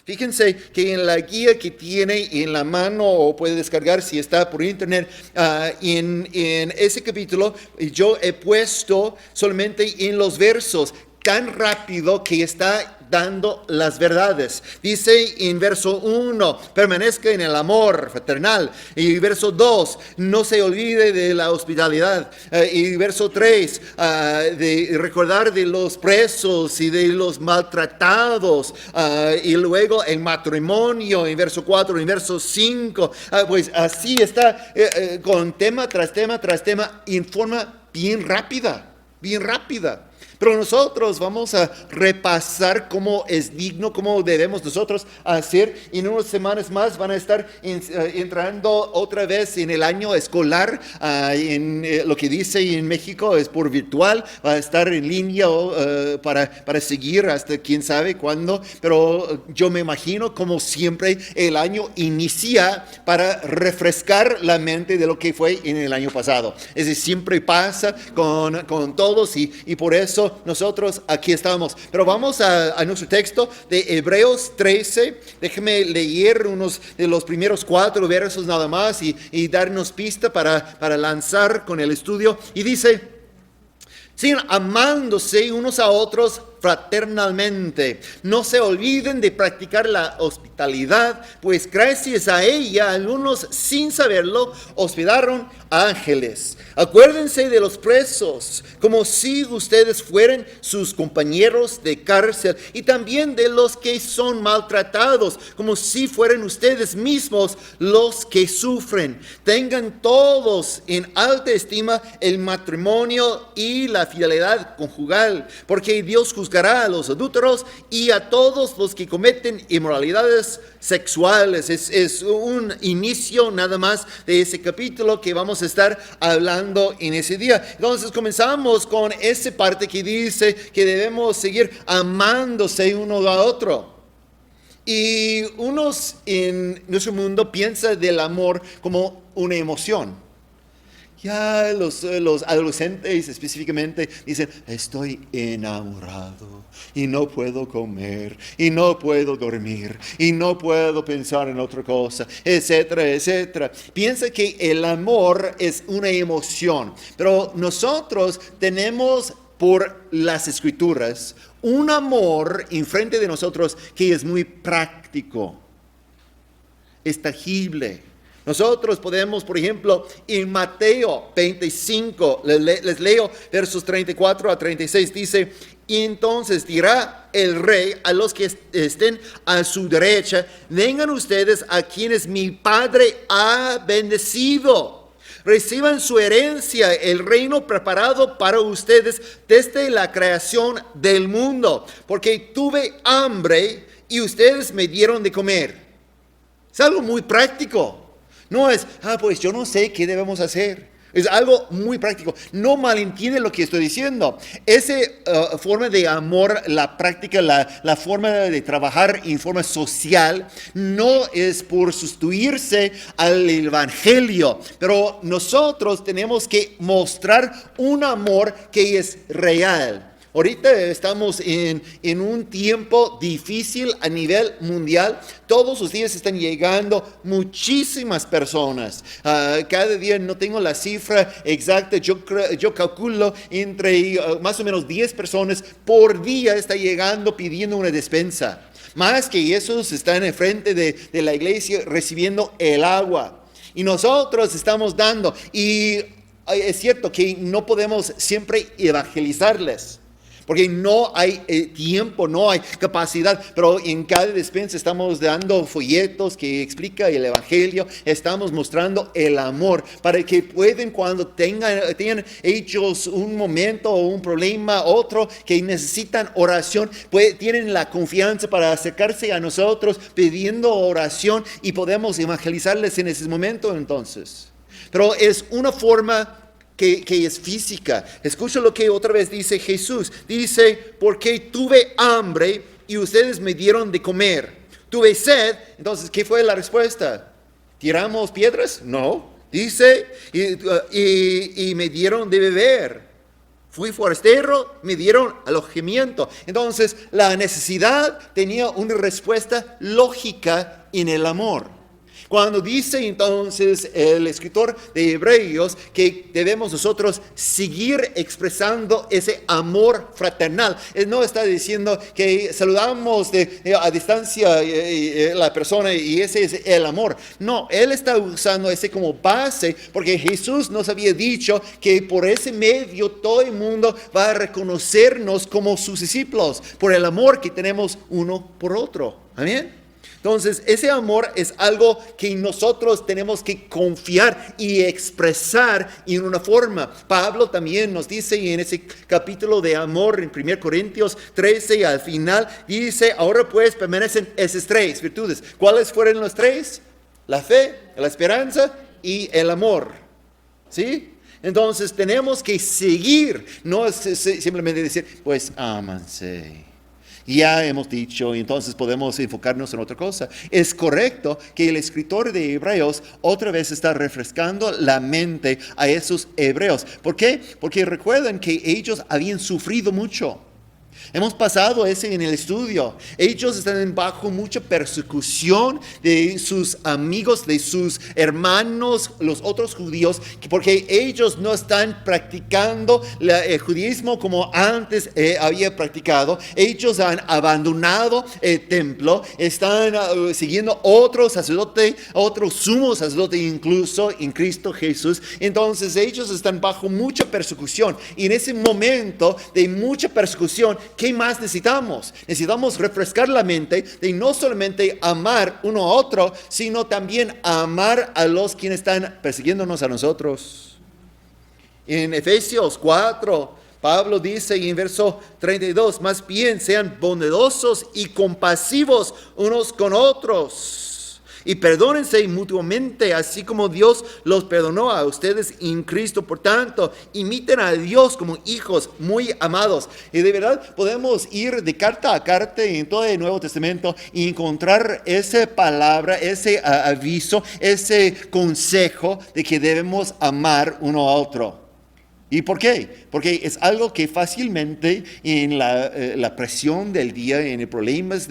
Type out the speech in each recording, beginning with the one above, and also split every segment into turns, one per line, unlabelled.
Fíjense que en la guía que tiene en la mano o puede descargar si está por internet, en ese capítulo yo he puesto solamente en los versos tan rápido que está dando las verdades. Dice en verso 1, permanezca en el amor fraternal. Y verso 2, no se olvide de la hospitalidad. Y verso 3, de recordar de los presos y de los maltratados. Y luego el matrimonio en verso 4, en verso 5. Pues así está con tema tras tema tras tema en forma bien rápida, bien rápida. Pero nosotros vamos a repasar cómo es digno, cómo debemos nosotros hacer. Y en unas semanas más van a estar entrando otra vez en el año escolar. Lo que dice en México es por virtual, va a estar en línea para seguir hasta quién sabe cuándo. Pero yo me imagino como siempre el año inicia para refrescar la mente de lo que fue en el año pasado. Es decir, siempre pasa con todos y por eso nosotros aquí estamos. Pero vamos a nuestro texto de Hebreos 13. Déjeme leer unos de los primeros 4 versos nada más y darnos pista para lanzar con el estudio. Y dice, sigan amándose unos a otros fraternalmente. No se olviden de practicar la hospitalidad, pues gracias a ella algunos sin saberlo hospedaron ángeles. Acuérdense de los presos, como si ustedes fueran sus compañeros de cárcel, y también de los que son maltratados, como si fueran ustedes mismos los que sufren. Tengan todos en alta estima el matrimonio y la fidelidad conjugal, porque Dios juzgará a los adúlteros y a todos los que cometen inmoralidades sexuales. Es un inicio nada más de ese capítulo que vamos a estar hablando en ese día. Entonces comenzamos con esa parte que dice que debemos seguir amándose uno a otro. Y unos en nuestro mundo piensan del amor como una emoción. Ya los adolescentes específicamente dicen, estoy enamorado y no puedo comer y no puedo dormir y no puedo pensar en otra cosa, etcétera, etcétera. Piensa que el amor es una emoción, pero nosotros tenemos por las Escrituras un amor enfrente de nosotros que es muy práctico, es tangible. Nosotros podemos, por ejemplo, en Mateo 25, les leo versos 34 a 36, dice, y entonces dirá el rey a los que estén a su derecha, vengan ustedes a quienes mi Padre ha bendecido. Reciban su herencia, el reino preparado para ustedes desde la creación del mundo, porque tuve hambre y ustedes me dieron de comer. Es algo muy práctico. No es, pues yo no sé qué debemos hacer. Es algo muy práctico. No malentiende lo que estoy diciendo. Esa forma de amor, la práctica, la forma de trabajar en forma social, no es por sustituirse al evangelio. Pero nosotros tenemos que mostrar un amor que es real. Ahorita estamos en un tiempo difícil a nivel mundial. Todos los días están llegando muchísimas personas. Cada día no tengo la cifra exacta. Yo calculo entre más o menos 10 personas por día está llegando pidiendo una despensa. Más que esos están enfrente de la iglesia recibiendo el agua. Y nosotros estamos dando. Y es cierto que no podemos siempre evangelizarles. Porque no hay tiempo, no hay capacidad, pero en cada despensa estamos dando folletos que explican el evangelio, estamos mostrando el amor para que puedan cuando tengan ellos un momento o un problema, otro que necesitan oración, tienen la confianza para acercarse a nosotros pidiendo oración y podemos evangelizarles en ese momento entonces. Pero es una forma que es física. Escucha lo que otra vez dice Jesús. Dice, porque tuve hambre y ustedes me dieron de comer. Tuve sed. Entonces, ¿qué fue la respuesta? ¿Tiramos piedras? No. Dice, y me dieron de beber. Fui forastero, me dieron alojamiento. Entonces, la necesidad tenía una respuesta lógica en el amor. Cuando dice entonces el escritor de Hebreos que debemos nosotros seguir expresando ese amor fraternal, él no está diciendo que saludamos a distancia la persona y ese es el amor. No, él está usando ese como base porque Jesús nos había dicho que por ese medio todo el mundo va a reconocernos como sus discípulos por el amor que tenemos uno por otro. Amén. Entonces, ese amor es algo que nosotros tenemos que confiar y expresar en una forma. Pablo también nos dice en ese capítulo de amor en 1 Corintios 13 al final, dice, ahora pues permanecen esas tres virtudes. ¿Cuáles fueron las tres? La fe, la esperanza y el amor. ¿Sí? Entonces, tenemos que seguir, no es simplemente decir, pues ámanse. Ya hemos dicho, y entonces podemos enfocarnos en otra cosa. Es correcto que el escritor de Hebreos otra vez está refrescando la mente a esos hebreos. ¿Por qué? Porque recuerden que ellos habían sufrido mucho. Hemos pasado ese en el estudio. Ellos están bajo mucha persecución de sus amigos, de sus hermanos, los otros judíos, porque ellos no están practicando el judaísmo como antes había practicado. Ellos han abandonado el templo, están siguiendo otro sacerdote, otro sumo sacerdote incluso en Cristo Jesús. Entonces ellos están bajo mucha persecución. Y en ese momento de mucha persecución, ¿qué más necesitamos? Necesitamos refrescar la mente de no solamente amar uno a otro, sino también amar a los quienes están persiguiéndonos a nosotros. En Efesios 4, Pablo dice en verso 32, más bien sean bondadosos y compasivos unos con otros. Y perdónense mutuamente, así como Dios los perdonó a ustedes en Cristo. Por tanto, imiten a Dios como hijos muy amados. Y de verdad podemos ir de carta a carta en todo el Nuevo Testamento y encontrar esa palabra, ese aviso, ese consejo de que debemos amar uno a otro. ¿Y por qué? Porque es algo que fácilmente en la presión del día, en los problemas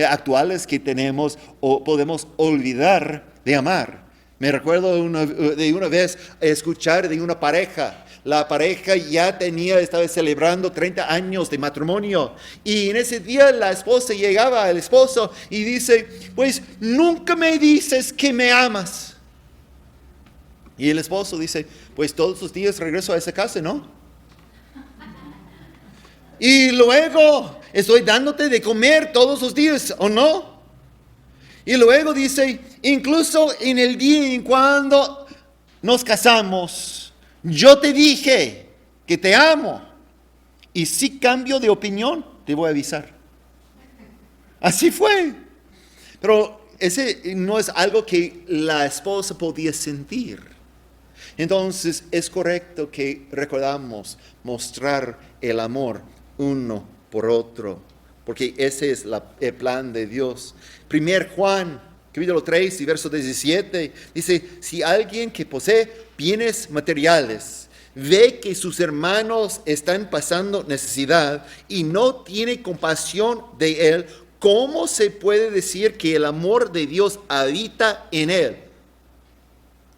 actuales que tenemos, podemos olvidar de amar. Me recuerdo de una vez escuchar de una pareja. La pareja estaba celebrando 30 años de matrimonio. Y en ese día la esposa llegaba al esposo y dice, pues nunca me dices que me amas. Y el esposo dice, pues todos los días regreso a esa casa, ¿no? Y luego estoy dándote de comer todos los días, ¿o no? Y luego dice, incluso en el día en cuando nos casamos, yo te dije que te amo. Y si cambio de opinión, te voy a avisar. Así fue. Pero ese no es algo que la esposa podía sentir. Entonces es correcto que recordamos mostrar el amor uno por otro, porque ese es el plan de Dios. 1 Juan, capítulo 3 y verso 17, dice, si alguien que posee bienes materiales ve que sus hermanos están pasando necesidad y no tiene compasión de él, ¿cómo se puede decir que el amor de Dios habita en él?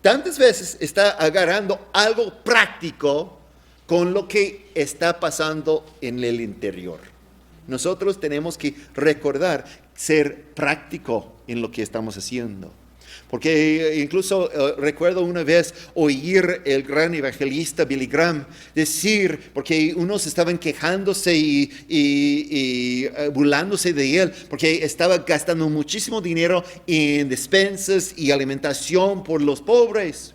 Tantas veces está agarrando algo práctico con lo que está pasando en el interior. Nosotros tenemos que recordar ser práctico en lo que estamos haciendo. Porque incluso recuerdo una vez oír el gran evangelista Billy Graham decir, porque unos estaban quejándose y burlándose de él, porque estaba gastando muchísimo dinero en despensas y alimentación por los pobres.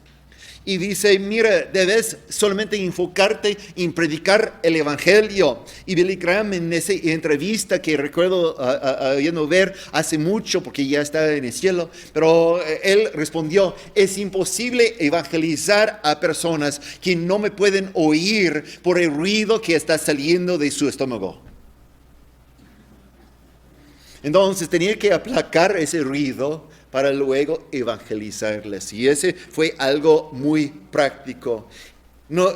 Y dice, mira, debes solamente enfocarte en predicar el evangelio. Y Billy Graham en esa entrevista que recuerdo habiendo ver hace mucho, porque ya está en el cielo, pero él respondió, es imposible evangelizar a personas que no me pueden oír por el ruido que está saliendo de su estómago. Entonces tenía que aplacar ese ruido para luego evangelizarles. Y ese fue algo muy práctico. No,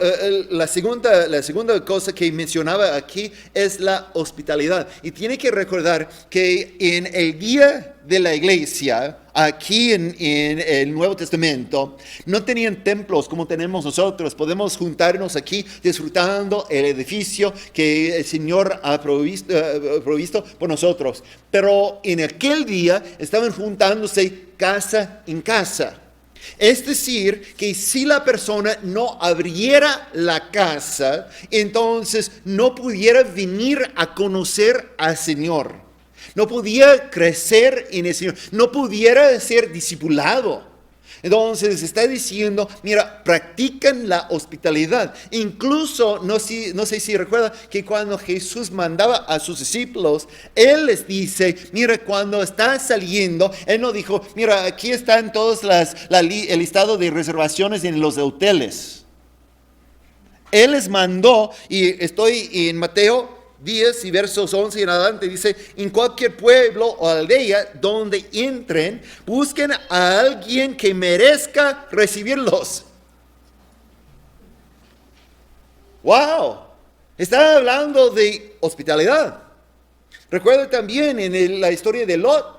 la segunda cosa que mencionaba aquí es la hospitalidad. Y tiene que recordar que en el día de la iglesia, aquí en el Nuevo Testamento, no tenían templos como tenemos nosotros. Podemos juntarnos aquí disfrutando el edificio que el Señor ha provisto por nosotros. Pero en aquel día estaban juntándose casa en casa. Es decir, que si la persona no abriera la casa, entonces no pudiera venir a conocer al Señor. No podía crecer en el Señor. No pudiera ser discipulado. Entonces está diciendo, mira, practican la hospitalidad. Incluso, no sé si recuerda que cuando Jesús mandaba a sus discípulos, Él les dice, mira, cuando está saliendo, Él no dijo, mira, aquí están todos el listado de reservaciones en los hoteles. Él les mandó, y estoy en Mateo 10 y versos 11 en adelante, dice, en cualquier pueblo o aldea donde entren, busquen a alguien que merezca recibirlos. ¡Wow! Está hablando de hospitalidad. Recuerda también en la historia de Lot,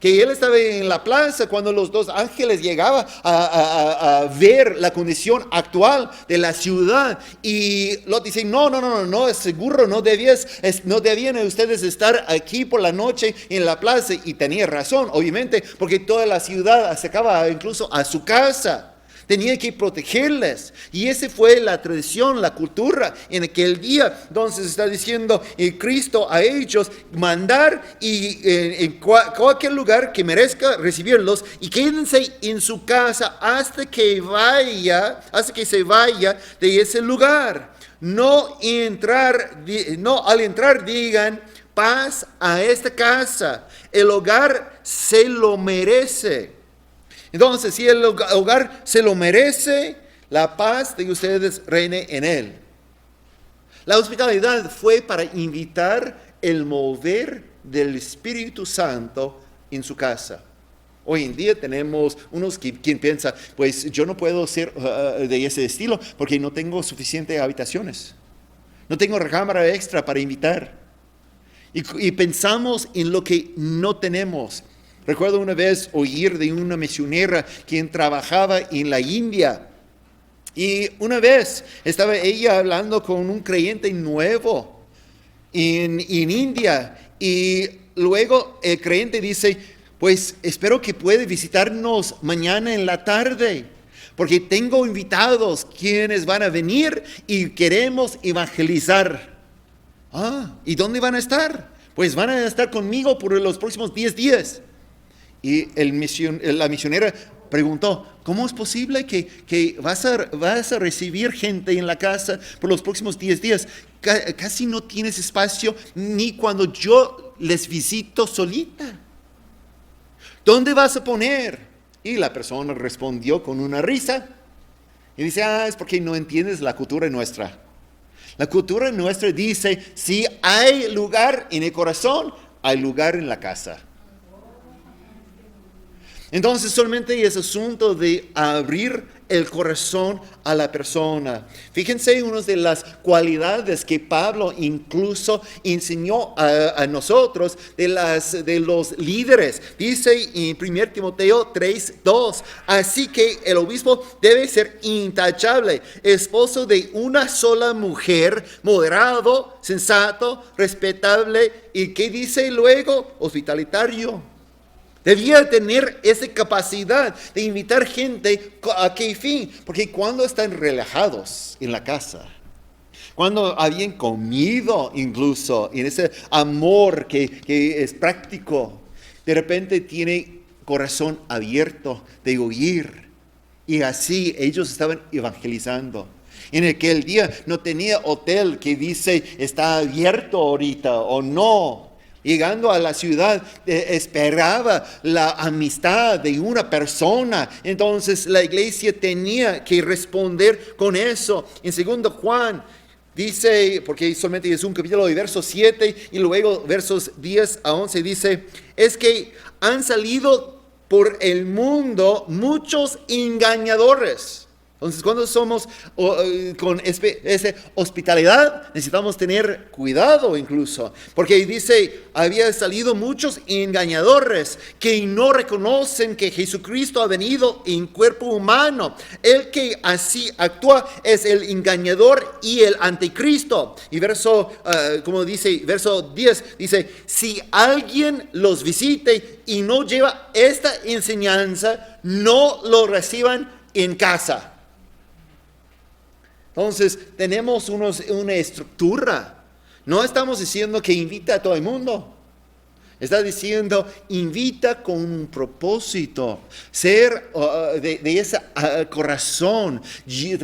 que él estaba en la plaza cuando los dos ángeles llegaban a ver la condición actual de la ciudad. Y Lot dice, no, es seguro, no debían ustedes estar aquí por la noche en la plaza. Y tenía razón, obviamente, porque toda la ciudad acercaba incluso a su casa. Tenía que protegerles. Y esa fue la tradición, la cultura en aquel día. Entonces está diciendo Cristo a ellos mandar y en cualquier lugar que merezca recibirlos, y quédense en su casa hasta que se vaya de ese lugar. No al entrar digan, paz a esta casa. El hogar se lo merece. Entonces, si el hogar se lo merece, la paz de ustedes reine en él. La hospitalidad fue para invitar el mover del Espíritu Santo en su casa. Hoy en día tenemos unos quien piensa, pues yo no puedo ser de ese estilo porque no tengo suficientes habitaciones. No tengo recámara extra para invitar. Y pensamos en lo que no tenemos. Recuerdo una vez oír de una misionera quien trabajaba en la India. Y una vez estaba ella hablando con un creyente nuevo en India. Y luego el creyente dice, pues espero que pueda visitarnos mañana en la tarde, porque tengo invitados quienes van a venir y queremos evangelizar. ¿Y dónde van a estar? Pues van a estar conmigo por los próximos 10 días. Y la misionera preguntó, ¿cómo es posible que vas a recibir gente en la casa por los próximos 10 días? Casi no tienes espacio ni cuando yo les visito solita. ¿Dónde vas a poner? Y la persona respondió con una risa y dice, es porque no entiendes la cultura nuestra. La cultura nuestra dice, si hay lugar en el corazón, hay lugar en la casa. Entonces solamente es asunto de abrir el corazón a la persona. Fíjense una de las cualidades que Pablo incluso enseñó a nosotros de los líderes. Dice en 1 Timoteo 3:2, así que el obispo debe ser intachable, esposo de una sola mujer, moderado, sensato, respetable y ¿qué dice luego? Hospitalitario. Debía tener esa capacidad de invitar gente. ¿A qué fin? Porque cuando están relajados en la casa, cuando habían comido incluso, en ese amor que es práctico, de repente tiene corazón abierto de oír. Y así ellos estaban evangelizando. En aquel día no tenía hotel que dice está abierto ahorita o no. Llegando a la ciudad, esperaba la amistad de una persona. Entonces la iglesia tenía que responder con eso. En 2 Juan dice, porque solamente es un capítulo de versos 7 y luego versos 10 a 11 dice, es que han salido por el mundo muchos engañadores. Entonces, cuando somos con esa hospitalidad, necesitamos tener cuidado incluso. Porque dice, había salido muchos engañadores que no reconocen que Jesucristo ha venido en cuerpo humano. El que así actúa es el engañador y el anticristo. Y verso 10, dice, si alguien los visite y no lleva esta enseñanza, no lo reciban en casa. Entonces, tenemos una estructura. No estamos diciendo que invita a todo el mundo. Está diciendo, invita con un propósito, ser de ese corazón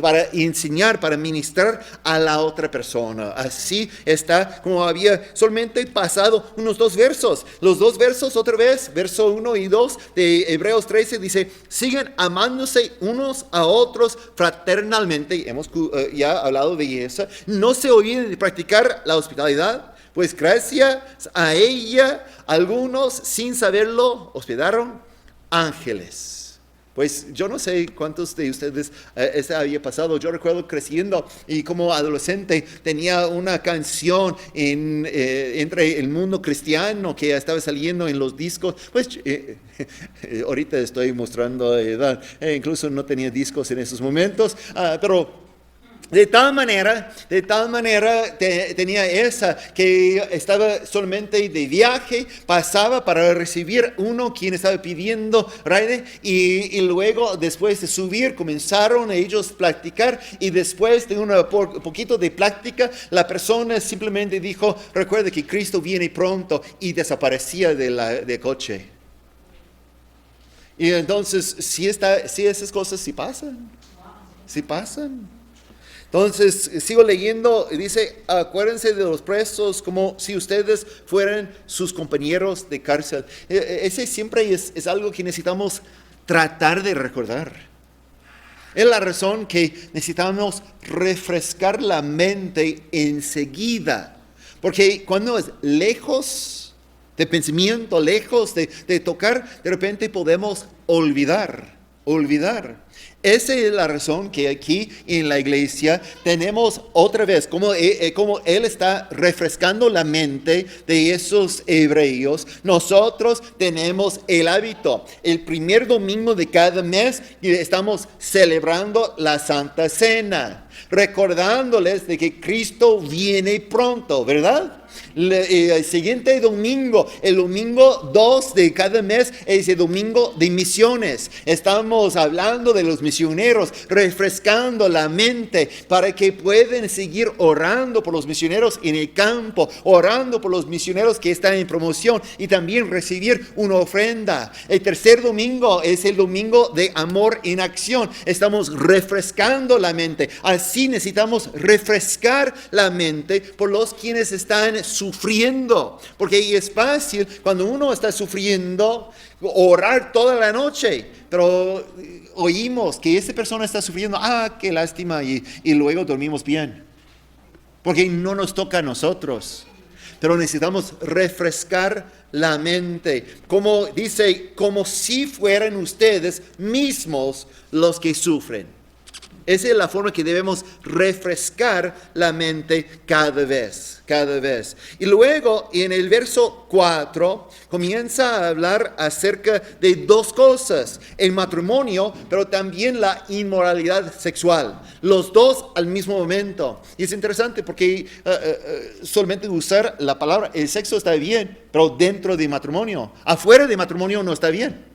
para enseñar, para ministrar a la otra persona. Así está como había solamente pasado unos 2 versos. Los 2 versos otra vez, verso 1 y 2 de Hebreos 13 dice, sigan amándose unos a otros fraternalmente. Hemos ya hablado de eso. No se olviden de practicar la hospitalidad. Pues gracias a ella, algunos sin saberlo hospedaron ángeles. Pues yo no sé cuántos de ustedes esto había pasado. Yo recuerdo creciendo y como adolescente tenía una canción entre el mundo cristiano que estaba saliendo en los discos. Pues ahorita estoy mostrando edad. Incluso no tenía discos en esos momentos, pero de tal manera tenía esa que estaba solamente de viaje, pasaba para recibir uno quien estaba pidiendo raide y luego después de subir comenzaron ellos a platicar y después de un poquito de plática la persona simplemente dijo, recuerda que Cristo viene pronto y desaparecía del coche. Y entonces si esas cosas sí pasan. Entonces, sigo leyendo, dice, acuérdense de los presos como si ustedes fueran sus compañeros de cárcel. Ese siempre es algo que necesitamos tratar de recordar. Es la razón que necesitamos refrescar la mente enseguida. Porque cuando es lejos de pensamiento, lejos de tocar, de repente podemos olvidar. Esa es la razón que aquí en la iglesia tenemos otra vez, como Él está refrescando la mente de esos hebreos, nosotros tenemos el hábito. El primer domingo de cada mes estamos celebrando la Santa Cena, recordándoles de que Cristo viene pronto, ¿verdad? El siguiente domingo, el domingo 2 de cada mes, es el domingo de misiones. Estamos hablando de los misioneros, refrescando la mente para que puedan seguir orando por los misioneros en el campo, orando por los misioneros que están en promoción y también recibir una ofrenda. El tercer domingo es el domingo de amor en acción. Estamos refrescando la mente. Así necesitamos refrescar la mente por los quienes están sufriendo, porque es fácil cuando uno está sufriendo orar toda la noche, pero oímos que esa persona está sufriendo, qué lástima, y luego dormimos bien, porque no nos toca a nosotros. Pero necesitamos refrescar la mente, como dice, como si fueran ustedes mismos los que sufren. Esa es la forma que debemos refrescar la mente cada vez. Y luego en el verso 4 comienza a hablar acerca de 2 cosas, el matrimonio, pero también la inmoralidad sexual. Los dos al mismo momento. Y es interesante porque solamente usar la palabra, el sexo está bien, pero dentro de matrimonio. Afuera de matrimonio no está bien.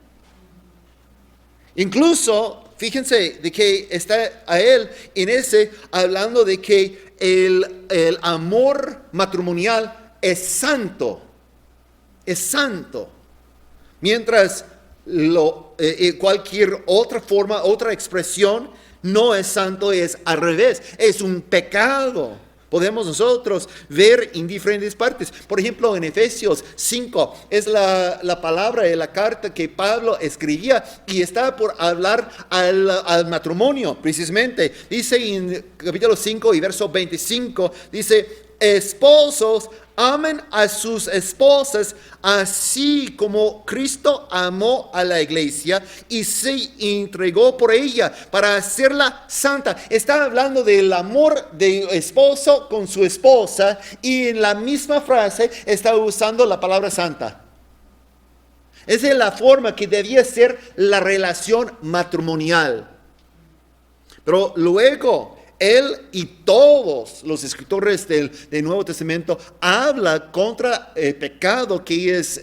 Incluso, fíjense de que está a él en ese hablando de que el amor matrimonial es santo. Mientras cualquier otra forma, otra expresión no es santo, es al revés, es un pecado. Podemos nosotros ver en diferentes partes. Por ejemplo, en Efesios 5 es la palabra de la carta que Pablo escribía y está por hablar al matrimonio, precisamente. Dice en capítulo 5 y verso 25, dice, esposos amen a sus esposas así como Cristo amó a la iglesia y se entregó por ella para hacerla santa. Está hablando del amor de esposo con su esposa y en la misma frase está usando la palabra santa. Esa es la forma que debía ser la relación matrimonial. Pero luego él y todos los escritores del Nuevo Testamento hablan contra el pecado que es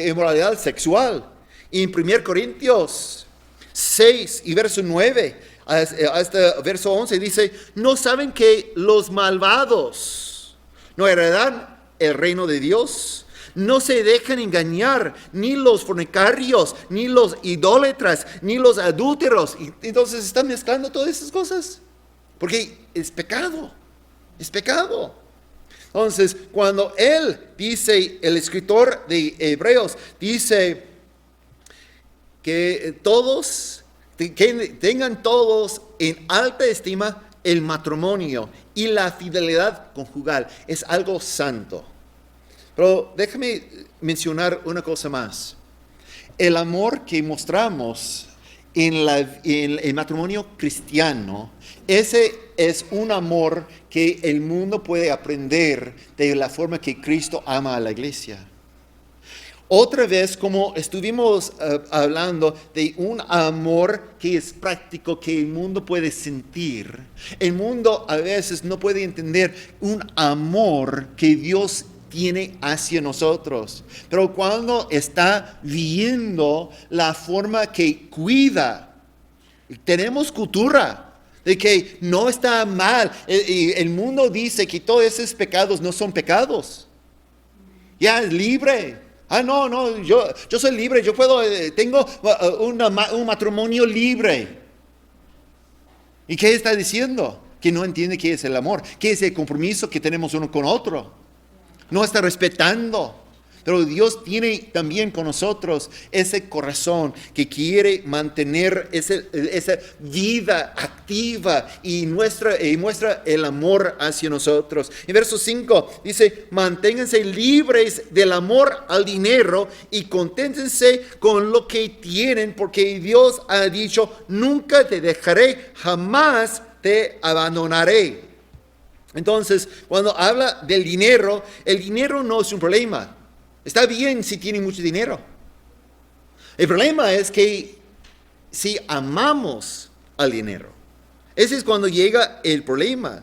inmoralidad sexual. Y en 1 Corintios 6 y verso 9 hasta verso 11 dice, ¿no saben que los malvados no heredarán el reino de Dios? No se dejen engañar, ni los fornicarios, ni los idólatras, ni los adúlteros. Y entonces están mezclando todas esas cosas. Porque es pecado. Es pecado. Entonces, cuando él dice, el escritor de Hebreos, dice que todos, que tengan todos en alta estima el matrimonio y la fidelidad conjugal. Es algo santo. Pero déjame mencionar una cosa más. El amor que mostramos en el matrimonio cristiano, ese es un amor que el mundo puede aprender de la forma que Cristo ama a la iglesia. Otra vez, como estuvimos hablando de un amor que es práctico, que el mundo puede sentir. El mundo a veces no puede entender un amor que Dios tiene hacia nosotros. Pero cuando está viendo la forma que cuida, tenemos cultura de que no está mal. El mundo dice que todos esos pecados no son pecados. Ya es libre. No, yo soy libre, yo puedo, tengo un matrimonio libre. ¿Y qué está diciendo? Que no entiende qué es el amor, qué es el compromiso que tenemos uno con otro. No está respetando. Pero Dios tiene también con nosotros ese corazón que quiere mantener esa vida activa y muestra el amor hacia nosotros. En verso 5 dice, manténganse libres del amor al dinero y conténtense con lo que tienen, porque Dios ha dicho, nunca te dejaré, jamás te abandonaré. Entonces, cuando habla del dinero, el dinero no es un problema. Está bien si tiene mucho dinero. El problema es que si amamos al dinero, ese es cuando llega el problema.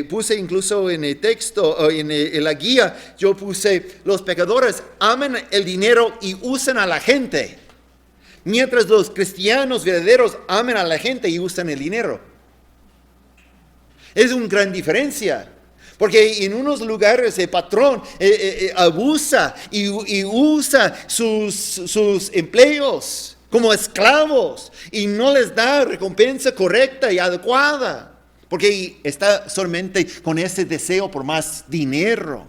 Puse incluso en el texto, en la guía, yo puse, los pecadores aman el dinero y usan a la gente, mientras los cristianos verdaderos aman a la gente y usan el dinero. Es una gran diferencia. Porque en unos lugares el patrón abusa y usa sus empleos como esclavos y no les da recompensa correcta y adecuada. Porque está solamente con ese deseo por más dinero.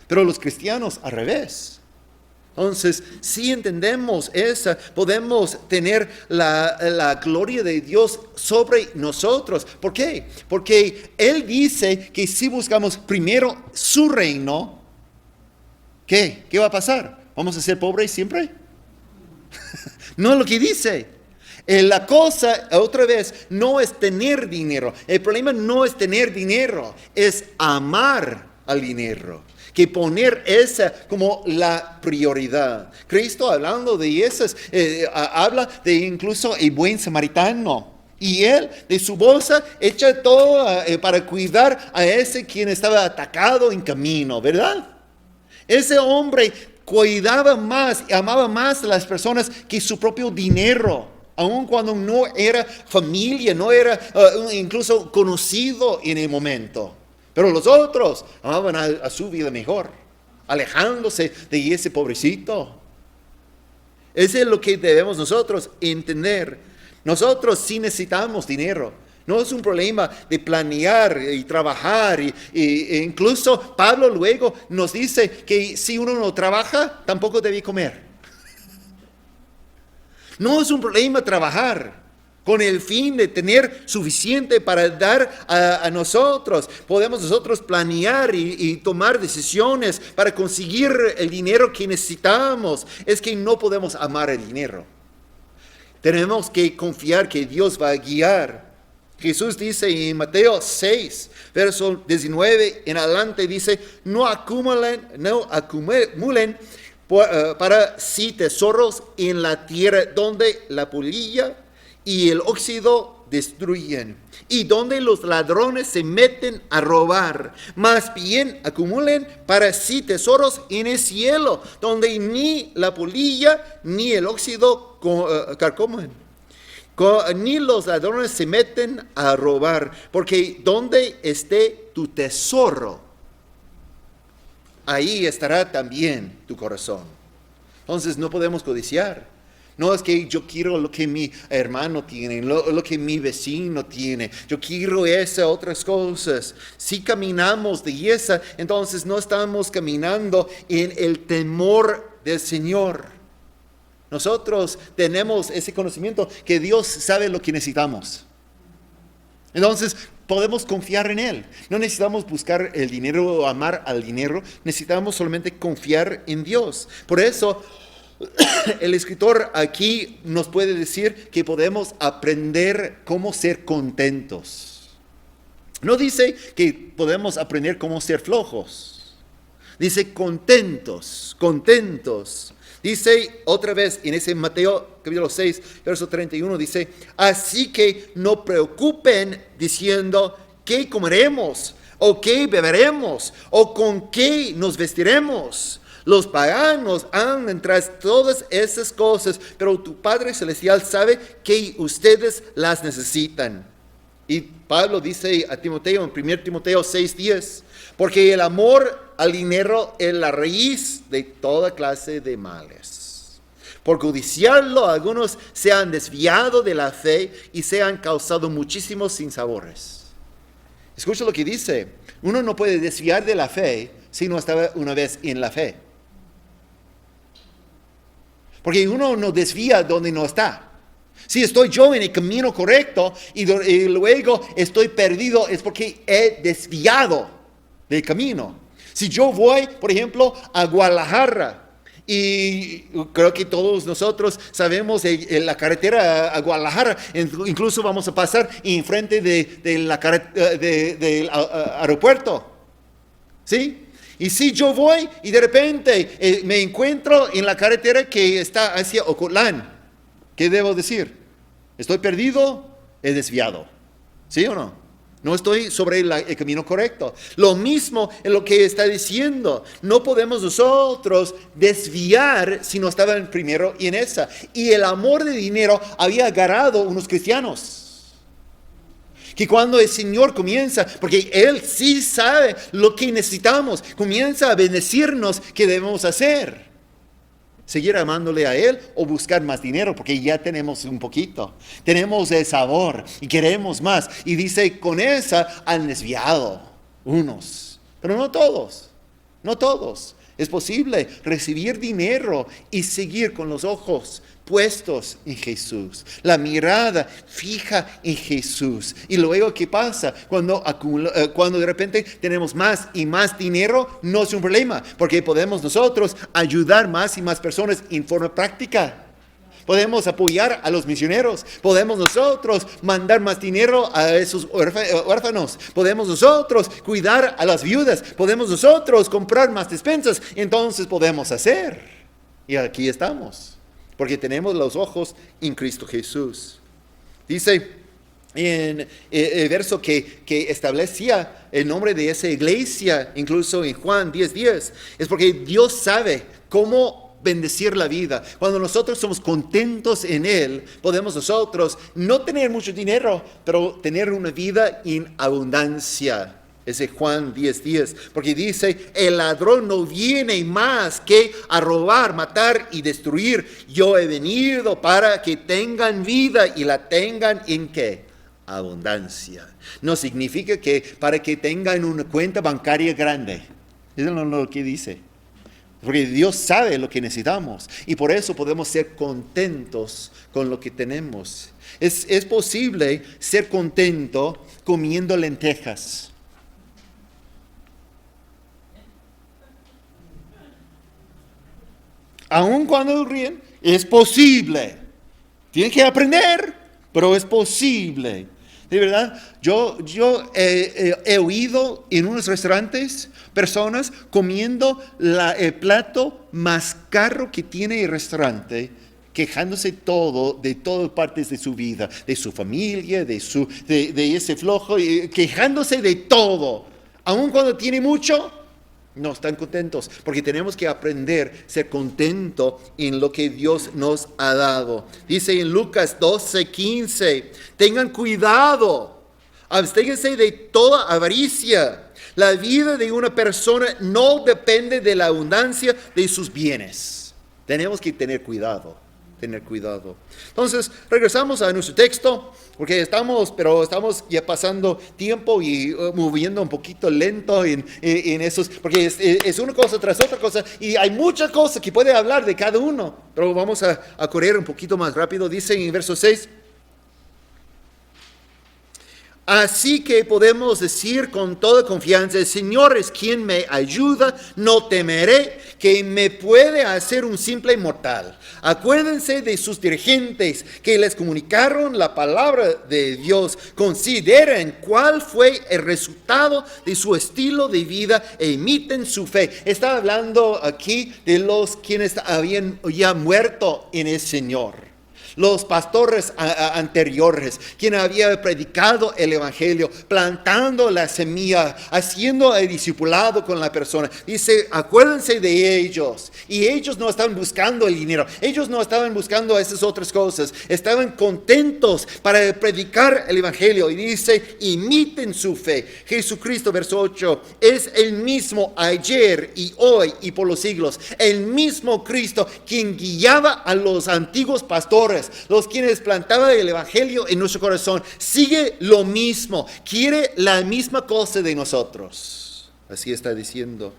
Pero los cristianos al revés. Entonces, si entendemos eso, podemos tener la gloria de Dios sobre nosotros. ¿Por qué? Porque Él dice que si buscamos primero su reino, ¿qué? ¿Qué va a pasar? ¿Vamos a ser pobres siempre? No es lo que dice. La cosa, otra vez, no es tener dinero. El problema no es tener dinero, es amar al dinero. Que poner esa como la prioridad. Cristo hablando de esas, habla de incluso el buen samaritano. Y él de su bolsa echa todo para cuidar a ese quien estaba atacado en camino, ¿verdad? Ese hombre cuidaba más y amaba más a las personas que su propio dinero. Aun cuando no era familia, no era incluso conocido en el momento. Pero los otros amaban a su vida mejor, alejándose de ese pobrecito. Eso es lo que debemos nosotros entender. Nosotros sí necesitamos dinero. No es un problema de planear y trabajar. E incluso Pablo luego nos dice que si uno no trabaja, tampoco debe comer. No es un problema trabajar. con el fin de tener suficiente para dar a nosotros. Podemos nosotros planear y tomar decisiones para conseguir el dinero que necesitamos. Es que no podemos amar el dinero. Tenemos que confiar que Dios va a guiar. Jesús dice en Mateo 6, verso 19 en adelante, dice, no acumulen para sí tesoros en la tierra donde la polilla y el óxido destruyen, y donde los ladrones se meten a robar. Más bien acumulen para sí tesoros en el cielo, donde ni la polilla ni el óxido carcomen, ni los ladrones se meten a robar, porque donde esté tu tesoro, ahí estará también tu corazón. Entonces no podemos codiciar. No es que yo quiero lo que mi hermano tiene, lo que mi vecino tiene. Yo quiero esas otras cosas. Si caminamos de esa, entonces no estamos caminando en el temor del Señor. Nosotros tenemos ese conocimiento que Dios sabe lo que necesitamos. Entonces podemos confiar en Él. No necesitamos buscar el dinero o amar al dinero. Necesitamos solamente confiar en Dios. Por eso el escritor aquí nos puede decir que podemos aprender cómo ser contentos. No dice que podemos aprender cómo ser flojos. Dice contentos, contentos. Dice otra vez en ese Mateo capítulo 6, verso 31, dice, así que no preocupen diciendo, ¿qué comeremos? ¿O qué beberemos? ¿O con qué nos vestiremos? Los paganos andan tras todas esas cosas, pero tu Padre Celestial sabe que ustedes las necesitan. Y Pablo dice a Timoteo en 1 Timoteo 6:10, porque el amor al dinero es la raíz de toda clase de males. Por codiciarlo, algunos se han desviado de la fe y se han causado muchísimos sinsabores. Escucha lo que dice, uno no puede desviar de la fe si no estaba una vez en la fe. Porque uno no desvía donde no está. Si estoy yo en el camino correcto y luego estoy perdido, es porque he desviado del camino. Si yo voy, por ejemplo, a Guadalajara, y creo que todos nosotros sabemos la carretera a Guadalajara, incluso vamos a pasar enfrente del aeropuerto, ¿sí? Y si yo voy y de repente me encuentro en la carretera que está hacia Ocotlán, ¿qué debo decir? ¿Estoy perdido? He desviado. ¿Sí o no? No estoy sobre el camino correcto. Lo mismo es lo que está diciendo. No podemos nosotros desviar si no estaban primero en esa. Y el amor de dinero había agarrado a unos cristianos. Que cuando el Señor comienza, porque Él sí sabe lo que necesitamos, comienza a bendecirnos, ¿qué debemos hacer? ¿Seguir amándole a Él o buscar más dinero? Porque ya tenemos un poquito. Tenemos el sabor y queremos más. Y dice, con esa han desviado unos, pero no todos, no todos. Es posible recibir dinero y seguir con los ojos puestos en Jesús, la mirada fija en Jesús. Y luego, ¿qué pasa? Cuando de repente tenemos más y más dinero, no es un problema, porque podemos nosotros ayudar más y más personas en forma práctica. Podemos apoyar a los misioneros, podemos nosotros mandar más dinero a esos huérfanos, podemos nosotros cuidar a las viudas, podemos nosotros comprar más despensas, entonces podemos hacer. Y aquí estamos. Porque tenemos los ojos en Cristo Jesús. Dice en el verso que establecía el nombre de esa iglesia, incluso en Juan 10:10, es porque Dios sabe cómo bendecir la vida. Cuando nosotros somos contentos en Él, podemos nosotros no tener mucho dinero, pero tener una vida en abundancia. Ese Juan 10:10, porque dice, el ladrón no viene más que a robar, matar y destruir. Yo he venido para que tengan vida y la tengan en ¿qué? Abundancia. No significa que para que tengan una cuenta bancaria grande. Eso no es lo que dice. Porque Dios sabe lo que necesitamos y por eso podemos ser contentos con lo que tenemos. Es posible ser contento comiendo lentejas. Aun cuando ríen, es posible. Tienen que aprender, pero es posible. De verdad, yo he oído en unos restaurantes personas comiendo el plato más caro que tiene el restaurante, quejándose de todas partes de su vida, de su familia, de ese flojo, quejándose de todo. Aun cuando tiene mucho, no están contentos, porque tenemos que aprender a ser contentos en lo que Dios nos ha dado. Dice en Lucas 12:15, tengan cuidado, absténganse de toda avaricia. La vida de una persona no depende de la abundancia de sus bienes. Tenemos que tener cuidado. Entonces, regresamos a nuestro texto, porque estamos ya pasando tiempo y moviendo un poquito lento en esos, porque es una cosa tras otra cosa, y hay muchas cosas que puede hablar de cada uno, pero vamos a correr un poquito más rápido. Dice en verso 6, así que podemos decir con toda confianza, el Señor es quien me ayuda, no temeré que me puede hacer un simple mortal. Acuérdense de sus dirigentes que les comunicaron la palabra de Dios. Consideren cuál fue el resultado de su estilo de vida e imiten su fe. Está hablando aquí de los quienes habían ya muerto en el Señor. Los pastores anteriores, quien había predicado el evangelio, plantando la semilla, haciendo el discipulado con la persona. Dice, acuérdense de ellos. Y ellos no estaban buscando el dinero. Ellos no estaban buscando esas otras cosas. Estaban contentos para predicar el evangelio. Y dice, imiten su fe. Jesucristo, verso 8, es el mismo ayer y hoy y por los siglos. El mismo Cristo quien guiaba a los antiguos pastores, los quienes plantaban el evangelio en nuestro corazón, sigue lo mismo, quiere la misma cosa de nosotros. Así está diciendo.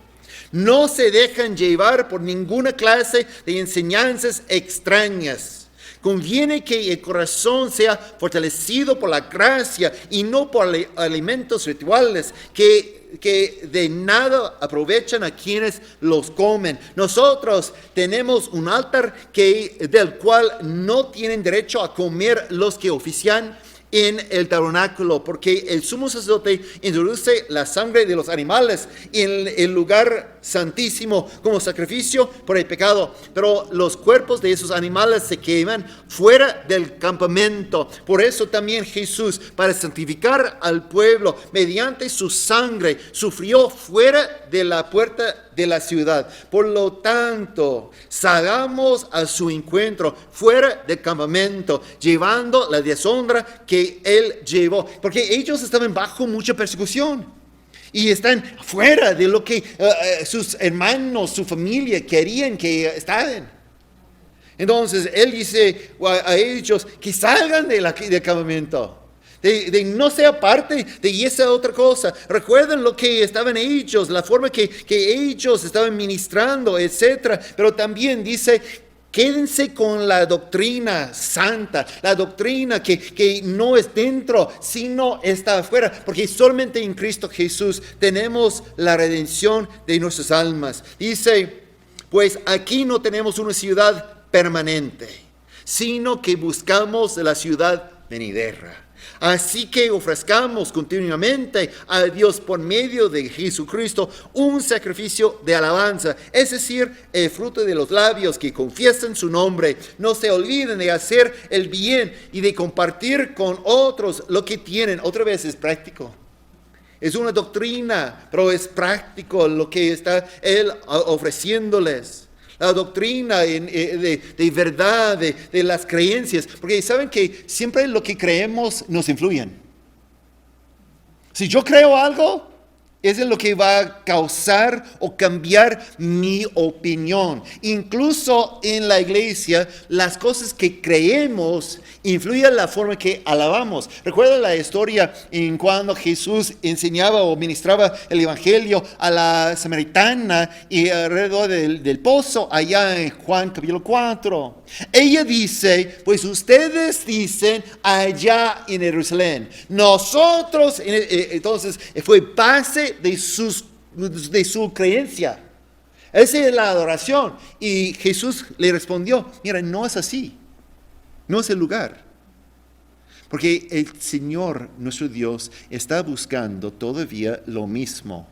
No se dejan llevar por ninguna clase de enseñanzas extrañas. Conviene que el corazón sea fortalecido por la gracia y no por alimentos rituales que de nada aprovechan a quienes los comen. Nosotros tenemos un altar del cual no tienen derecho a comer los que ofician en el tabernáculo, porque el sumo sacerdote introduce la sangre de los animales en el lugar santísimo como sacrificio por el pecado, pero los cuerpos de esos animales se queman fuera del campamento. Por eso también Jesús, para santificar al pueblo mediante su sangre, sufrió fuera de la puerta de la ciudad. Por lo tanto, salgamos a su encuentro fuera del campamento, llevando la deshonra que él llevó, porque ellos estaban bajo mucha persecución y están fuera de lo que sus hermanos, su familia querían que estaban. Entonces él dice a ellos que salgan del campamento. De no ser parte de esa otra cosa. Recuerden lo que estaban ellos, la forma que ellos estaban ministrando, etc. Pero también dice, quédense con la doctrina santa, la doctrina que no es dentro, sino está afuera, porque solamente en Cristo Jesús tenemos la redención de nuestras almas. Dice, pues aquí no tenemos una ciudad permanente, sino que buscamos la ciudad venidera. Así que ofrezcamos continuamente a Dios por medio de Jesucristo un sacrificio de alabanza, es decir, el fruto de los labios que confiesan su nombre. No se olviden de hacer el bien y de compartir con otros lo que tienen. Otra vez es práctico. Es una doctrina, pero es práctico lo que está Él ofreciéndoles. La doctrina de verdad, de las creencias. Porque saben que siempre lo que creemos nos influyen. Si yo creo algo, Eso es lo que va a causar o cambiar mi opinión. Incluso en la iglesia, las cosas que creemos influyen la forma que alabamos. Recuerda la historia en cuando Jesús enseñaba o ministraba el evangelio a la samaritana y alrededor del pozo, allá en Juan capítulo 4. Ella dice, pues ustedes dicen allá en Jerusalén. Nosotros, entonces, fue base de su creencia. Esa es la adoración. Y Jesús le respondió, mira, no es así. No es el lugar. Porque el Señor, nuestro Dios, está buscando todavía lo mismo.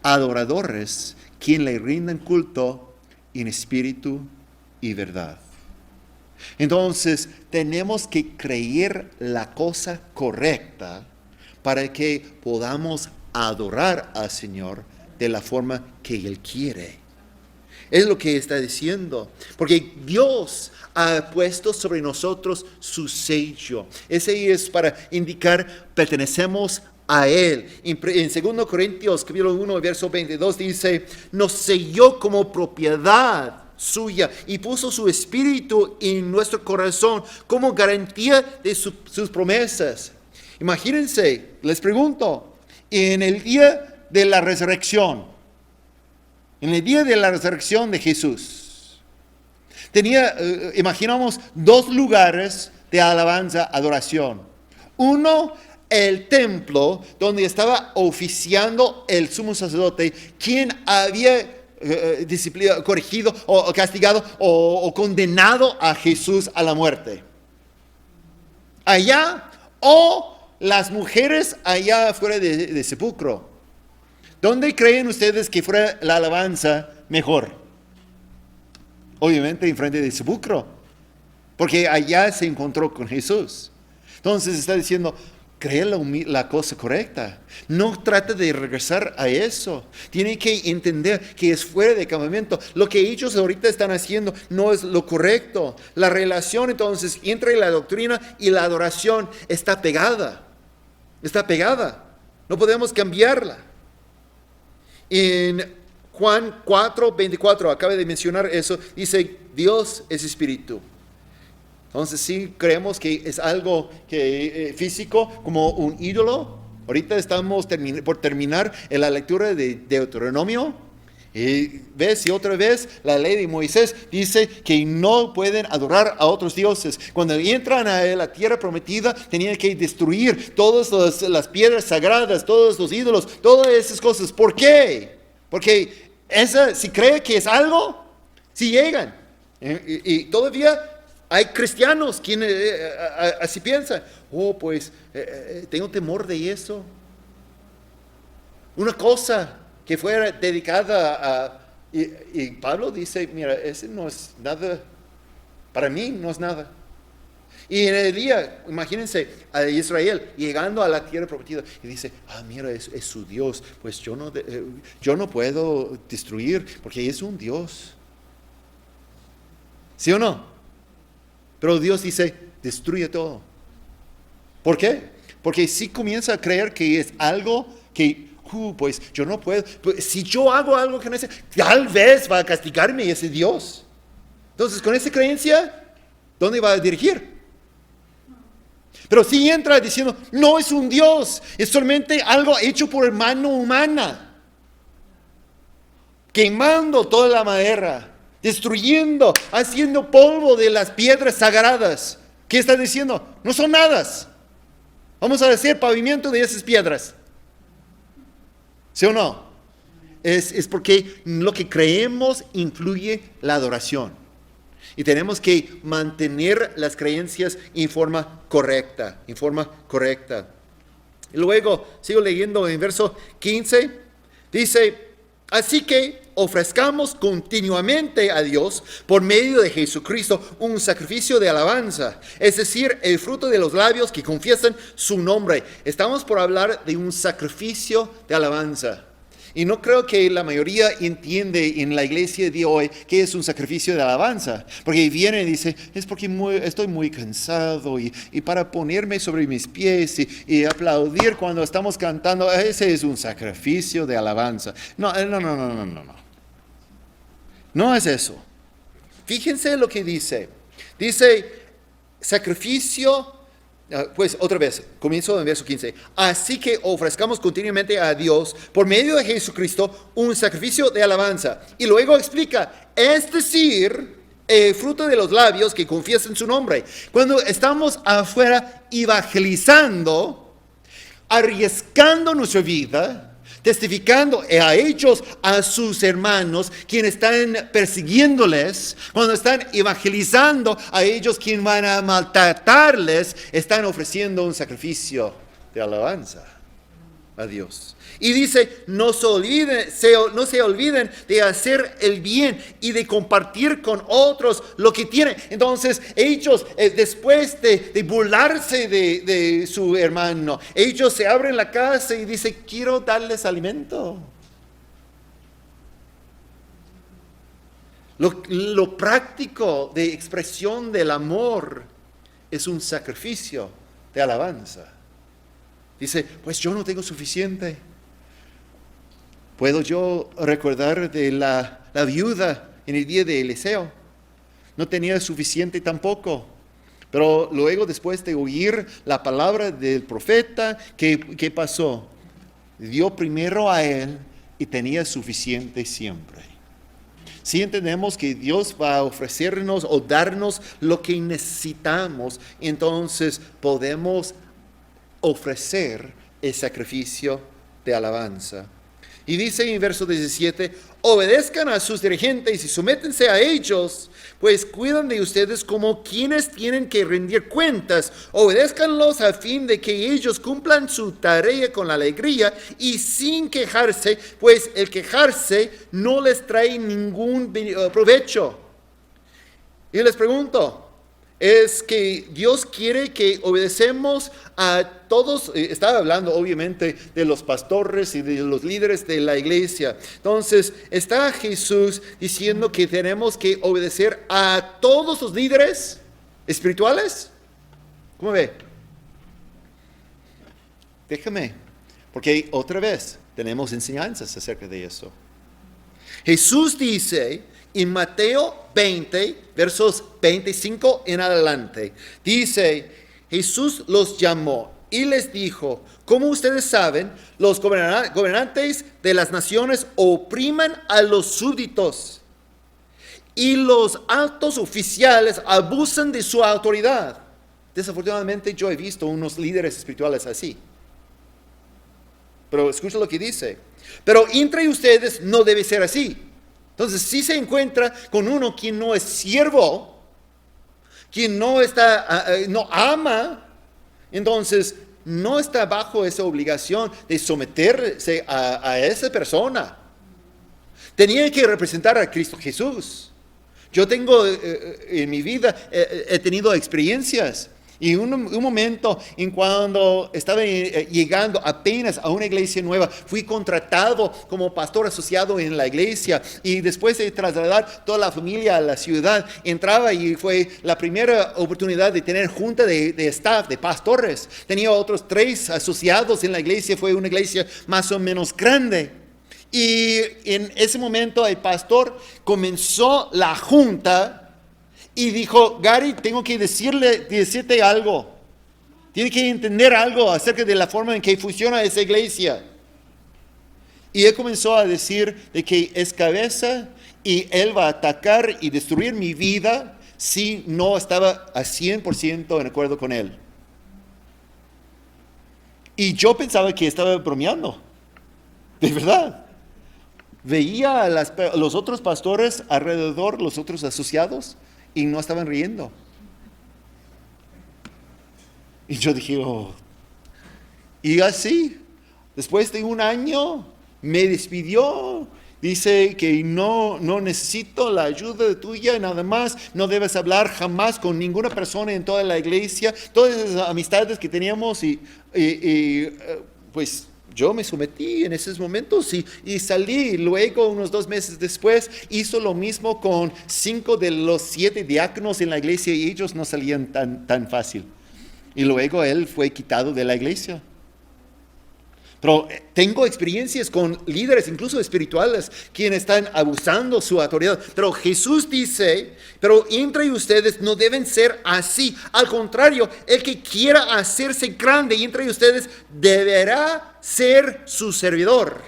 Adoradores, quien le rindan culto en espíritu y verdad. Entonces, tenemos que creer la cosa correcta para que podamos adorar al Señor de la forma que Él quiere. Es lo que está diciendo. Porque Dios ha puesto sobre nosotros su sello. Ese es para indicar pertenecemos a Él. En 2 Corintios capítulo 1, verso 22 dice, nos selló como propiedad suya y puso su espíritu en nuestro corazón como garantía de sus promesas. Imagínense, les pregunto, en el día de la resurrección, en el día de la resurrección de Jesús, imaginamos dos lugares de alabanza, adoración. Uno, el templo donde estaba oficiando el sumo sacerdote, quien había corregido o castigado o condenado a Jesús a la muerte. Allá, o las mujeres allá fuera de sepulcro. ¿Dónde creen ustedes que fuera la alabanza mejor? Obviamente en frente del sepulcro, porque allá se encontró con Jesús. Entonces está diciendo, cree la cosa correcta. No trata de regresar a eso. Tiene que entender que es fuera de campamento. Lo que ellos ahorita están haciendo no es lo correcto. La relación entonces entre la doctrina y la adoración está pegada. Está pegada. No podemos cambiarla. En Juan 4:24, acaba de mencionar eso, dice, Dios es espíritu. Entonces sí creemos que es algo físico, como un ídolo. Ahorita estamos por terminar en la lectura de Deuteronomio. ¿Ves? Y otra vez la ley de Moisés dice que no pueden adorar a otros dioses. Cuando entran a la tierra prometida, tenían que destruir todas las piedras sagradas, todos los ídolos, todas esas cosas. ¿Por qué? Porque si cree que es algo, si llegan. Y todavía hay cristianos quienes así piensan. Pues tengo temor de eso. Una cosa que fuera dedicada a... Y Pablo dice, mira, ese no es nada, para mí no es nada. Y en el día, imagínense, a Israel llegando a la tierra prometida y dice, mira, es su Dios, pues yo no puedo destruir porque es un Dios. ¿Sí o no? Pero Dios dice, destruye todo. ¿Por qué? Porque si comienza a creer que es algo que... pues yo no puedo, pues, si yo hago algo que no es, tal vez va a castigarme ese Dios. Entonces, con esa creencia, ¿dónde va a dirigir? Pero si entra diciendo, no es un Dios, es solamente algo hecho por mano humana, quemando toda la madera, destruyendo, haciendo polvo de las piedras sagradas. ¿Qué está diciendo? No son nada. Vamos a hacer pavimento de esas piedras. ¿Sí o no? Es porque lo que creemos influye la adoración. Y tenemos que mantener las creencias en forma correcta. Y luego, sigo leyendo en verso 15. Dice, así que ofrezcamos continuamente a Dios por medio de Jesucristo un sacrificio de alabanza, es decir, el fruto de los labios que confiesan su nombre. Estamos por hablar de un sacrificio de alabanza. Y no creo que la mayoría entiende en la iglesia de hoy qué es un sacrificio de alabanza. Porque viene y dice, es porque estoy muy cansado y para ponerme sobre mis pies y aplaudir cuando estamos cantando, ese es un sacrificio de alabanza. No. No es eso. Fíjense lo que dice. Dice, sacrificio. Pues otra vez, comienzo en verso 15. Así que ofrezcamos continuamente a Dios, por medio de Jesucristo, un sacrificio de alabanza. Y luego explica, es decir, fruto de los labios que confiesan su nombre. Cuando estamos afuera evangelizando, arriesgando nuestra vida, testificando a ellos, a sus hermanos, quienes están persiguiéndoles, cuando están evangelizando a ellos, quienes van a maltratarles, están ofreciendo un sacrificio de alabanza a Dios. Y dice, no se olviden de hacer el bien y de compartir con otros lo que tienen. Entonces ellos, después de burlarse de su hermano, ellos se abren la casa y dicen, quiero darles alimento. Lo práctico de expresión del amor es un sacrificio de alabanza. Dice, pues yo no tengo suficiente. ¿Puedo yo recordar de la viuda en el día de Eliseo? No tenía suficiente tampoco. Pero luego, después de oír la palabra del profeta, ¿qué pasó? Dio primero a él y tenía suficiente siempre. Si entendemos que Dios va a ofrecernos o darnos lo que necesitamos, entonces podemos ofrecer el sacrificio de alabanza. Y dice en verso 17, obedezcan a sus dirigentes y sométense a ellos, pues cuidan de ustedes como quienes tienen que rendir cuentas. Obedézcanlos a fin de que ellos cumplan su tarea con alegría y sin quejarse, pues el quejarse no les trae ningún provecho. Y les pregunto, es que Dios quiere que obedecemos a todos. Estaba hablando obviamente de los pastores y de los líderes de la iglesia. Entonces, ¿está Jesús diciendo que tenemos que obedecer a todos los líderes espirituales? ¿Cómo ve? Déjame, porque otra vez tenemos enseñanzas acerca de eso. Jesús dice en Mateo 20, versos 25 en adelante, dice, Jesús los llamó y les dijo, como ustedes saben, los gobernantes de las naciones oprimen a los súbditos y los altos oficiales abusan de su autoridad. Desafortunadamente yo he visto unos líderes espirituales así. Pero escucha lo que dice. Pero entre ustedes no debe ser así. Entonces, si se encuentra con uno quien no es siervo, quien no ama, entonces no está bajo esa obligación de someterse a esa persona. Tenía que representar a Cristo Jesús. Yo tengo en mi vida, he tenido experiencias. Y un momento en cuando estaba llegando apenas a una iglesia nueva, fui contratado como pastor asociado en la iglesia y después de trasladar toda la familia a la ciudad, entraba y fue la primera oportunidad de tener junta de staff, de pastores. Tenía otros 3 asociados en la iglesia, fue una iglesia más o menos grande. Y en ese momento el pastor comenzó la junta y dijo, Gary, tengo que decirte algo. Tiene que entender algo acerca de la forma en que funciona esa iglesia. Y él comenzó a decir de que es cabeza y él va a atacar y destruir mi vida si no estaba a 100% en acuerdo con él. Y yo pensaba que estaba bromeando. De verdad. Veía a los otros pastores alrededor, los otros asociados, y no estaban riendo. Y yo dije, oh. Y así, después de un año, me despidió. Dice que no necesito la ayuda tuya, nada más. No debes hablar jamás con ninguna persona en toda la iglesia. Todas esas amistades que teníamos y pues yo me sometí en esos momentos y salí. Luego, unos 2 meses después, hizo lo mismo con 5 de los 7 diáconos en la iglesia y ellos no salían tan fácil. Y luego él fue quitado de la iglesia. Pero tengo experiencias con líderes, incluso espirituales, quienes están abusando su autoridad. Pero Jesús dice, pero entre ustedes no deben ser así. Al contrario, el que quiera hacerse grande entre ustedes deberá ser su servidor.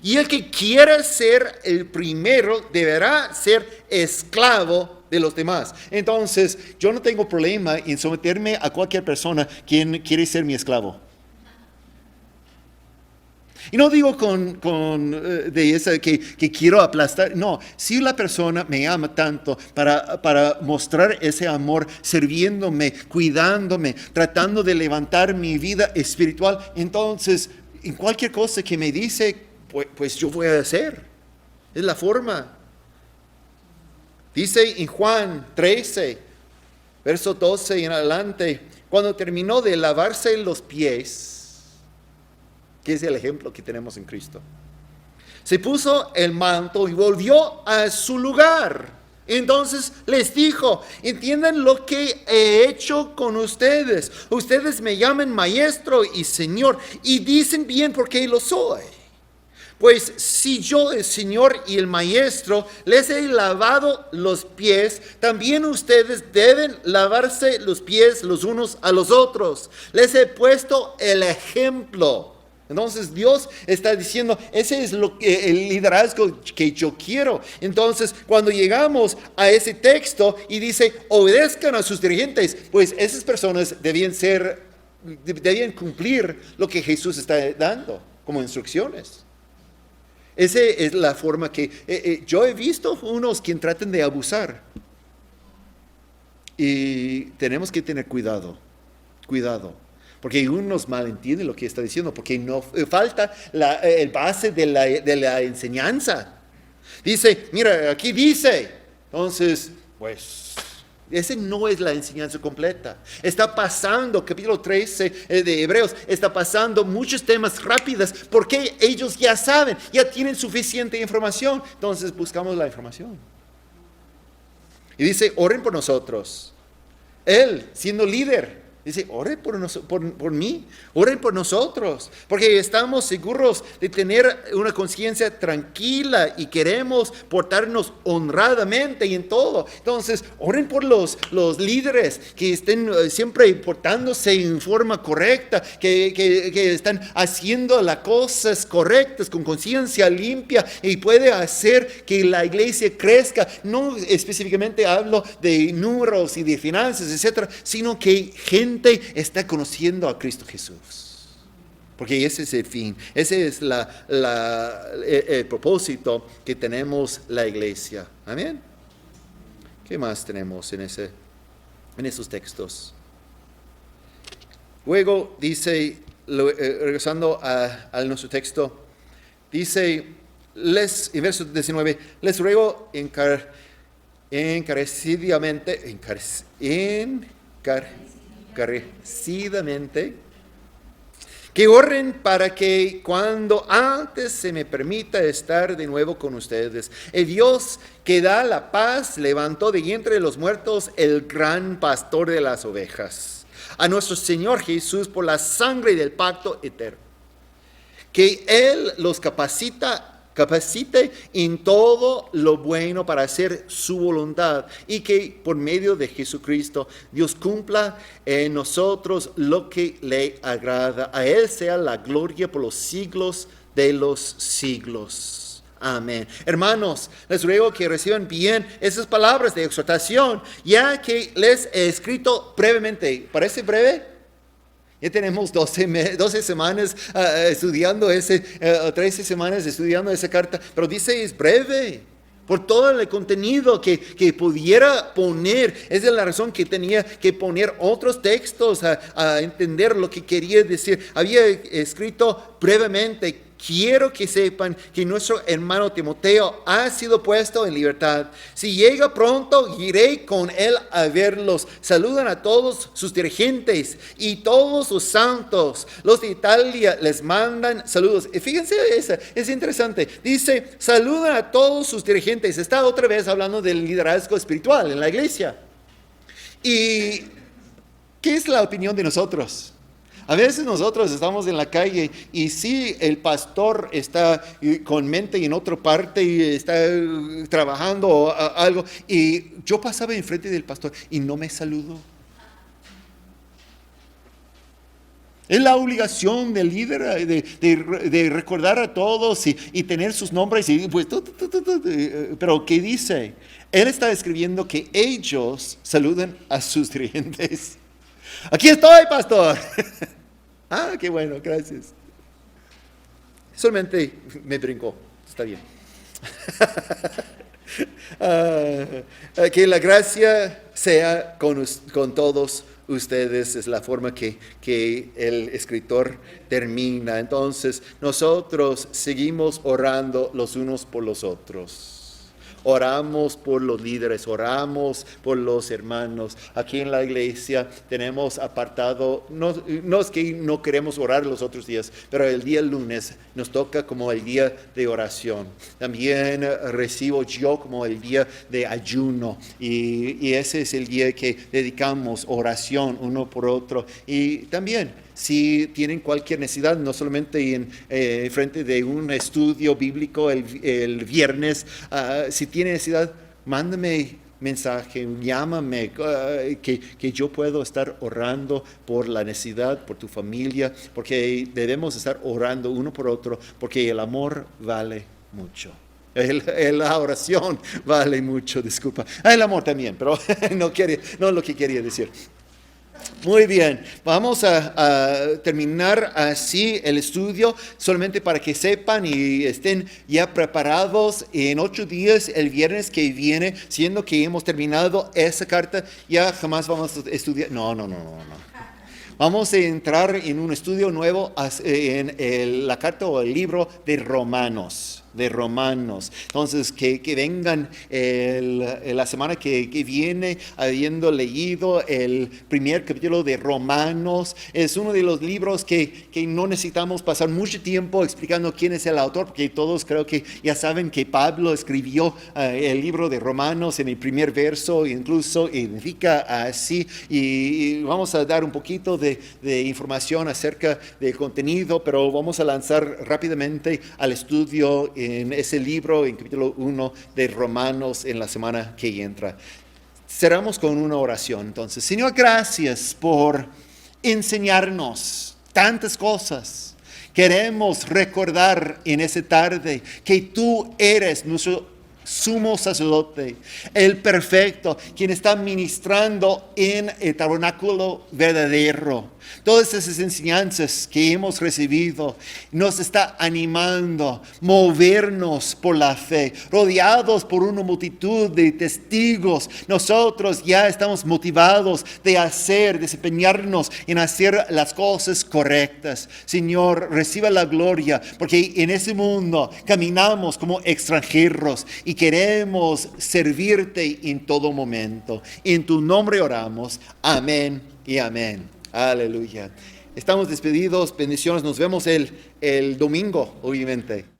Y el que quiera ser el primero deberá ser esclavo de los demás. Entonces, yo no tengo problema en someterme a cualquier persona quien quiere ser mi esclavo. Y no digo de esa que quiero aplastar. No, si la persona me ama tanto para mostrar ese amor, sirviéndome, cuidándome, tratando de levantar mi vida espiritual, entonces en cualquier cosa que me dice, pues yo voy a hacer. Es la forma. Dice en Juan 13, verso 12 en adelante, cuando terminó de lavarse los pies, que es el ejemplo que tenemos en Cristo, se puso el manto y volvió a su lugar. Entonces les dijo, entiendan lo que he hecho con ustedes. Ustedes me llaman maestro y señor y dicen bien porque lo soy. Pues si yo, el Señor y el Maestro, les he lavado los pies, también ustedes deben lavarse los pies los unos a los otros. Les he puesto el ejemplo. Entonces Dios está diciendo, ese es el liderazgo que yo quiero. Entonces cuando llegamos a ese texto y dice, obedezcan a sus dirigentes, pues esas personas debían cumplir lo que Jesús está dando como instrucciones. Esa es la forma que yo he visto unos quien tratan de abusar. Y tenemos que tener cuidado. Porque unos malentienden lo que está diciendo, porque no falta el base de la enseñanza. Dice, mira, aquí dice. Entonces, pues, esa no es la enseñanza completa. Está pasando, capítulo 13 de Hebreos, está pasando muchos temas rápidos, porque ellos ya saben, ya tienen suficiente información. Entonces buscamos la información. Y dice, oren por nosotros. Él, siendo líder, dice, oren por mí, oren por nosotros, porque estamos seguros de tener una conciencia tranquila y queremos portarnos honradamente y en todo. Entonces, oren por los líderes que estén siempre portándose en forma correcta, que están haciendo las cosas correctas con conciencia limpia y puede hacer que la iglesia crezca. No específicamente hablo de números y de finanzas, etcétera, sino que gente está conociendo a Cristo Jesús. Porque ese es el fin, ese es el propósito que tenemos la iglesia. Amén. ¿Qué más tenemos en esos textos? Luego dice, regresando a nuestro texto, dice, en verso 19, les ruego encarecidamente, que oren para que cuando antes se me permita estar de nuevo con ustedes, el Dios que da la paz levantó de entre los muertos el gran pastor de las ovejas, a nuestro Señor Jesús, por la sangre del pacto eterno, que Él los capacite en todo lo bueno para hacer su voluntad, y que por medio de Jesucristo Dios cumpla en nosotros lo que le agrada. A Él sea la gloria por los siglos de los siglos. Amén. Hermanos, les ruego que reciban bien esas palabras de exhortación, ya que les he escrito brevemente. ¿Parece breve? Ya tenemos 12 semanas estudiando 13 semanas estudiando esa carta, pero dice es breve, por todo el contenido que pudiera poner. Esa es la razón que tenía que poner otros textos a entender lo que quería decir. Había escrito brevemente. quiero que sepan que nuestro hermano Timoteo ha sido puesto en libertad. Si llega pronto, iré con él a verlos. Saludan a todos sus dirigentes y todos los santos. Los de Italia les mandan saludos. Y fíjense, es interesante. Dice, saludan a todos sus dirigentes. Está otra vez hablando del liderazgo espiritual en la iglesia. ¿Y qué es la opinión de nosotros? A veces nosotros estamos en la calle y sí, el pastor está con mente en otra parte y está trabajando o algo, y yo pasaba enfrente del pastor y no me saludó. Es la obligación del líder de recordar a todos y tener sus nombres. Y pues, pero ¿qué dice? Él está escribiendo que ellos saluden a sus dirigentes. Aquí estoy, pastor. Ah, qué bueno, gracias. Solamente me brincó, está bien. Que la gracia sea con todos ustedes, es la forma que el escritor termina. Entonces, nosotros seguimos orando los unos por los otros. Oramos por los líderes, oramos por los hermanos. Aquí en la iglesia tenemos apartado, no es que no queremos orar los otros días, pero el día lunes nos toca como el día de oración. También recibo yo como el día de ayuno, y ese es el día que dedicamos oración uno por otro. Y también, si tienen cualquier necesidad, no solamente en frente de un estudio bíblico el viernes, si tienen necesidad, mándame mensaje, llámame, que yo puedo estar orando por la necesidad, por tu familia, porque debemos estar orando uno por otro, porque el amor vale mucho. La oración vale mucho, disculpa. El amor también, pero no es lo que quería decir. Muy bien, vamos a terminar así el estudio, solamente para que sepan y estén ya preparados. En 8 días, el viernes que viene, siendo que hemos terminado esa carta, ya jamás vamos a estudiar. No. Vamos a entrar en un estudio nuevo en la carta o el libro de Romanos. Entonces, que vengan la semana que viene habiendo leído el primer capítulo de Romanos. Es uno de los libros que no necesitamos pasar mucho tiempo explicando quién es el autor, porque todos creo que ya saben que Pablo escribió el libro de Romanos en el primer verso, incluso identifica así, y vamos a dar un poquito de información acerca del contenido, pero vamos a lanzar rápidamente al estudio en ese libro, en capítulo 1 de Romanos, en la semana que entra. Cerramos con una oración. Entonces, Señor, gracias por enseñarnos tantas cosas. Queremos recordar en esta tarde que tú eres nuestro sumo sacerdote, el perfecto, quien está ministrando en el tabernáculo verdadero. Todas esas enseñanzas que hemos recibido nos está animando, movernos por la fe, rodeados por una multitud de testigos. Nosotros ya estamos motivados de desempeñarnos en hacer las cosas correctas. Señor, reciba la gloria, porque en ese mundo caminamos como extranjeros y queremos servirte en todo momento. En tu nombre oramos. Amén y amén. Aleluya. Estamos despedidos. Bendiciones. Nos vemos el domingo, obviamente.